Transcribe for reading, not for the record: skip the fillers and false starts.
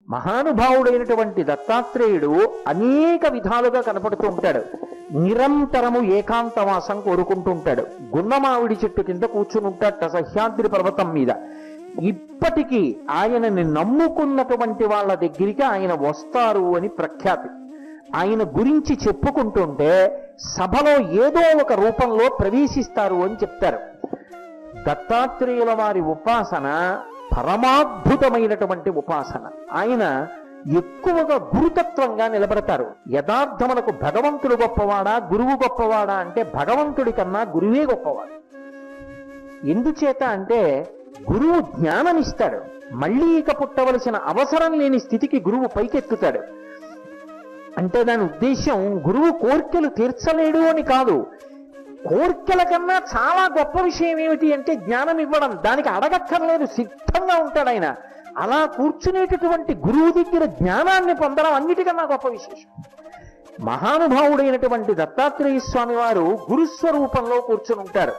మహానుభావుడైనటువంటి దత్తాత్రేయుడు అనేక విధాలుగా కనపడుతూ ఉంటాడు. నిరంతరము ఏకాంతవాసం కోరుకుంటూ ఉంటాడు. గున్నమావిడి చెట్టు కింద కూర్చుని ఉంటాడట సహ్యాద్రి పర్వతం మీద. ఇప్పటికీ ఆయనని నమ్ముకున్నటువంటి వాళ్ళ దగ్గరికి ఆయన వస్తారు అని ప్రఖ్యాతి. ఆయన గురించి చెప్పుకుంటుంటే సభలో ఏదో ఒక రూపంలో ప్రవేశిస్తారు అని చెప్తారు. దత్తాత్రేయుల వారి ఉపాసన పరమాద్భుతమైనటువంటి ఉపాసన. ఆయన ఎక్కువగా గురుతత్వంగా నిలబడతారు. యథార్థమునకు భగవంతుడు గొప్పవాడా గురువు గొప్పవాడా అంటే భగవంతుడి కన్నా గురువే గొప్పవాడు. ఎందుచేత అంటే గురువు జ్ఞానమిస్తాడు. మళ్ళీ ఇక పుట్టవలసిన అవసరం లేని స్థితికి గురువు పైకెత్తుతాడు. అంటే దాని ఉద్దేశం గురువు కోర్కెలు తీర్చలేడు అని కాదు. కోర్కెల కన్నా చాలా గొప్ప విషయం ఏమిటి అంటే జ్ఞానం ఇవ్వడం. దానికి అడగక్కర్లేదు, సిద్ధంగా ఉంటాడు ఆయన. అలా కూర్చునేటటువంటి గురువు దగ్గర జ్ఞానాన్ని పొందడం అన్నిటికన్నా గొప్ప విశేషం. మహానుభావుడైనటువంటి దత్తాత్రేయ స్వామి వారు గురుస్వరూపంలో కూర్చుని ఉంటారు.